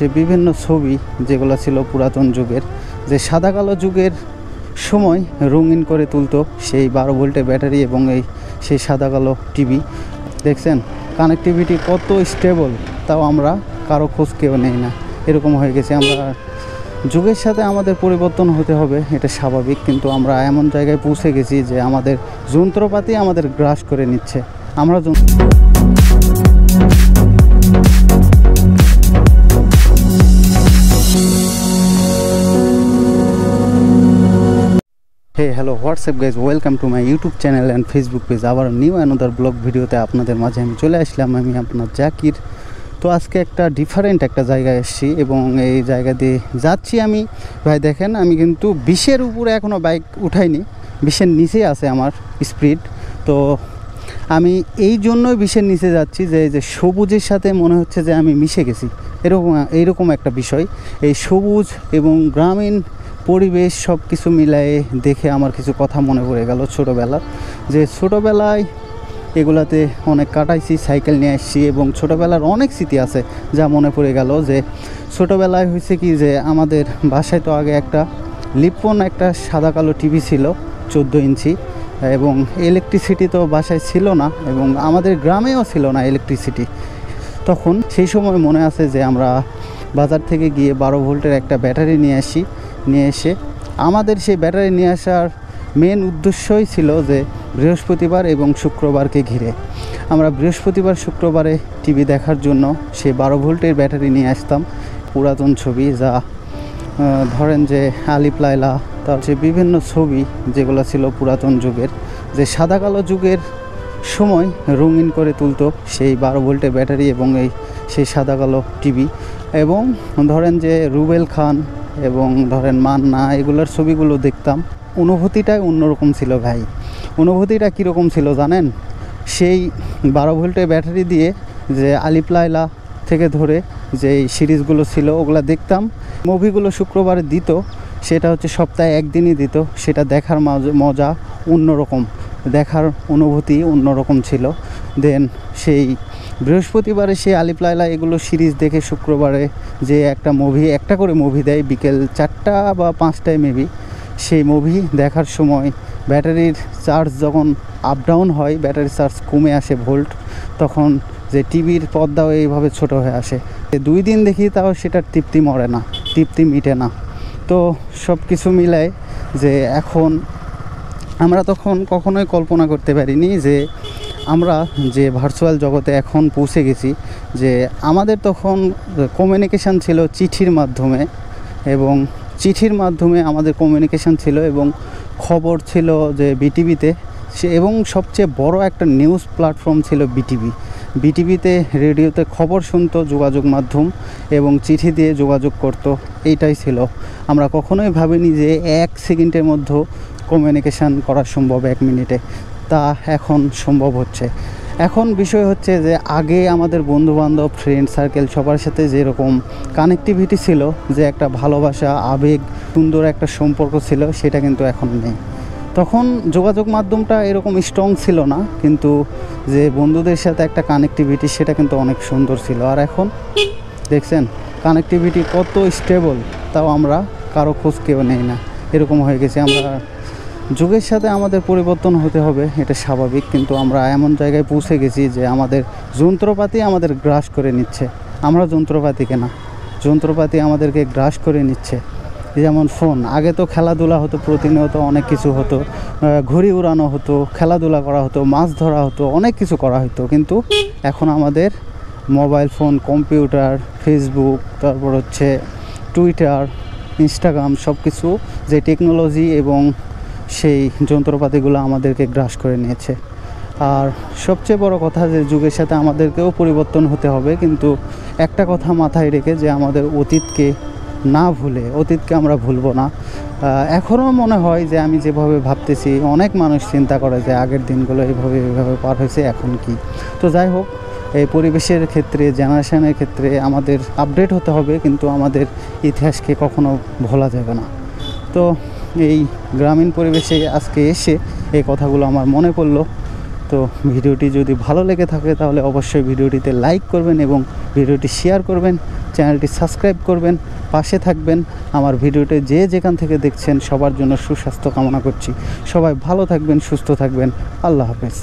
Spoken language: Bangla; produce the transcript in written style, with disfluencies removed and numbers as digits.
হচ্ছে বিভিন্ন ছবি যেগুলো ছিল পুরাতন যুগের, যে সাদা কালো যুগের সময় রঙিন করে তুলতো সেই 12 ভোল্টের ব্যাটারি এবং সেই সাদা কালো টিভি। দেখছেন কানেক্টিভিটি কত স্টেবল, তাও আমরা কারো খোঁজ কেউ নেই না, এরকম হয়ে গেছে। আমরা যুগের সাথে আমাদের পরিবর্তন হতে হবে, এটা স্বাভাবিক, কিন্তু আমরা এমন জায়গায় পৌঁছে গেছি যে আমাদের যন্ত্রপাতি আমাদের গ্রাস করে নিচ্ছে। আমরা hey hello WhatsApp guys, welcome to my YouTube channel and Facebook page. আবার নিউ অ্যানাদার ব্লগ ভিডিওতে আপনাদের মাঝে আমি চলে আসলাম। আমি আপনার জাকির। তো আজকে একটা ডিফারেন্ট একটা জায়গায় এসেছি এবং এই জায়গা দিয়ে যাচ্ছি আমি। ভাই দেখেন, আমি কিন্তু 20-এর উপরে এখনও বাইক উঠাইনি, 20-এর নিচেই আছে আমার স্পিড। তো আমি এই জন্যই 20-এর নিচে যাচ্ছি যে সবুজের সাথে মনে হচ্ছে যে আমি মিশে গেছি, এইরকম একটা বিষয়। এই সবুজ এবং গ্রামীণ পরিবেশ সব কিছু মিলায়ে দেখে আমার কিছু কথা মনে পড়ে গেল ছোটোবেলার, যে ছোটোবেলায় এগুলাতে অনেক কাটাইছি, সাইকেল নিয়ে আসছি এবং ছোটোবেলার অনেক স্মৃতি আছে যা মনে পড়ে গেল। যে ছোটোবেলায় হয়েছে কি, যে আমাদের বাসায় তো আগে একটা লিপন একটা সাদা কালো টিভি ছিল 14 ইঞ্চি, এবং ইলেকট্রিসিটি তো বাসায় ছিল না এবং আমাদের গ্রামেও ছিল না ইলেকট্রিসিটি তখন। সেই সময় মনে আছে যে আমরা বাজার থেকে গিয়ে 12 ভোল্টের একটা ব্যাটারি নিয়ে এসে আমাদের সেই ব্যাটারি নিয়ে আসার মেন উদ্দেশ্যই ছিল যে বৃহস্পতিবার এবং শুক্রবারকে ঘিরে আমরা বৃহস্পতিবার শুক্রবারে টিভি দেখার জন্য সেই 12 ভোল্টের ব্যাটারি নিয়ে আসতাম। পুরাতন ছবি, যা ধরেন যে আলিফ লায়লা, তার যে বিভিন্ন ছবি যেগুলো ছিল পুরাতন যুগের, যে সাদা কালো যুগের সময় রঙিন করে তুলতো সেই 12 ভোল্টের ব্যাটারি এবং সেই সাদা কালো টিভি। এবং ধরেন যে রুবেল খান এবং ধরেন মান্না, এগুলোর ছবিগুলো দেখতাম। অনুভূতিটাই অন্যরকম ছিল ভাই। অনুভূতিটা কীরকম ছিল জানেন? সেই 12 ভোল্টের ব্যাটারি দিয়ে যে আলিফ লায়লা থেকে ধরে যে সিরিজগুলো ছিল ওগুলো দেখতাম। মুভিগুলো শুক্রবারে দিত, সেটা হচ্ছে সপ্তাহে একদিনই দিত। সেটা দেখার মজা অন্যরকম, দেখার অনুভূতি অন্যরকম ছিল। দেন সেই বৃহস্পতিবারে সেই আলিফ লায়লা এগুলো সিরিজ দেখে শুক্রবারে যে একটা করে মুভি দেয় বিকেল 4টা বা 5টায় মেবি, সেই মুভি দেখার সময় ব্যাটারির চার্জ যখন আপ ডাউন হয়, ব্যাটারির চার্জ কমে আসে ভোল্ট, তখন যে টিভির পর্দাও এইভাবে ছোট হয়ে আসে। 2 দিন দেখি তাও সেটার তৃপ্তি মরে না, তৃপ্তি মিটে না। তো সব কিছু মিলায় যে এখন আমরা তখন কখনোই কল্পনা করতে পারিনি যে আমরা যে ভার্চুয়াল জগতে এখন পৌঁছে গেছি। যে আমাদের তখন কমিউনিকেশান ছিল চিঠির মাধ্যমে, এবং চিঠির মাধ্যমে আমাদের কমিউনিকেশান ছিল এবং খবর ছিল যে বিটিভিতে, এবং সবচেয়ে বড় একটা নিউজ প্ল্যাটফর্ম ছিল বিটিভিতে রেডিওতে খবর শুনতো যোগাযোগ মাধ্যম, এবং চিঠি দিয়ে যোগাযোগ করত। এইটাই ছিল। আমরা কখনোই ভাবিনি যে 1 সেকেন্ডের মধ্যে কমিউনিকেশান করা সম্ভব, 1 মিনিটে। তা এখন সম্ভব হচ্ছে। এখন বিষয় হচ্ছে যে আগে আমাদের বন্ধুবান্ধব, ফ্রেন্ড সার্কেল সবার সাথে যেরকম কানেক্টিভিটি ছিল, যে একটা ভালোবাসা, আবেগ, সুন্দর একটা সম্পর্ক ছিল, সেটা কিন্তু এখন নেই। তখন যোগাযোগ মাধ্যমটা এরকম স্ট্রং ছিল না, কিন্তু যে বন্ধুদের সাথে একটা কানেক্টিভিটি, সেটা কিন্তু অনেক সুন্দর ছিল। আর এখন দেখছেন কানেক্টিভিটি কত স্টেবল, তাও আমরা কারো খোঁজ কেউ নেই না, এরকম হয়ে গেছে। আমরা যুগের সাথে আমাদের পরিবর্তন হতে হবে, এটা স্বাভাবিক, কিন্তু আমরা এমন জায়গায় পৌঁছে গেছি যে আমাদের যন্ত্রপাতি আমাদের গ্রাস করে নিচ্ছে। আমরা যন্ত্রপাতিকে না, যন্ত্রপাতি আমাদেরকে গ্রাস করে নিচ্ছে। যেমন ফোন, আগে তো খেলাধুলা হতো, প্রতিনিয়ত অনেক কিছু হতো, ঘুড়ি উড়ানো হতো, খেলাধুলা করা হতো, মাছ ধরা হতো, অনেক কিছু করা হতো। কিন্তু এখন আমাদের মোবাইল ফোন, কম্পিউটার, ফেসবুক, তারপর হচ্ছে টুইটার, ইনস্টাগ্রাম, সব কিছু যে টেকনোলজি এবং সেই যন্ত্রপাতিগুলো আমাদেরকে গ্রাস করে নিয়েছে। আর সবচেয়ে বড় কথা যে যুগের সাথে আমাদেরকেও পরিবর্তন হতে হবে, কিন্তু একটা কথা মাথায় রেখে যে আমাদের অতীতকে না ভুলে, অতীতকে আমরা ভুলব না। এখনও মনে হয় যে আমি যেভাবে ভাবতেছি, অনেক মানুষ চিন্তা করে যে আগের দিনগুলো এইভাবে পার হয়েছে, এখন কি। তো যাই হোক, এই পরিবেশের ক্ষেত্রে, জেনারেশনের ক্ষেত্রে আমাদের আপডেট হতে হবে, কিন্তু আমাদের ইতিহাসকে কখনো ভোলা যাবে না। তো এই গ্রামীণ পরিবেশে আজকে এসে এই কথাগুলো আমার মনে পড়লো। তো ভিডিওটি যদি ভালো লেগে থাকে তাহলে অবশ্যই ভিডিওটিতে লাইক করবেন এবং ভিডিওটি শেয়ার করবেন, চ্যানেলটি সাবস্ক্রাইব করবেন, পাশে থাকবেন। আমার ভিডিওটি যে যেখান থেকে দেখছেন সবার জন্য সুস্বাস্থ্য কামনা করছি। সবাই ভালো থাকবেন, সুস্থ থাকবেন। আল্লাহ হাফেজ।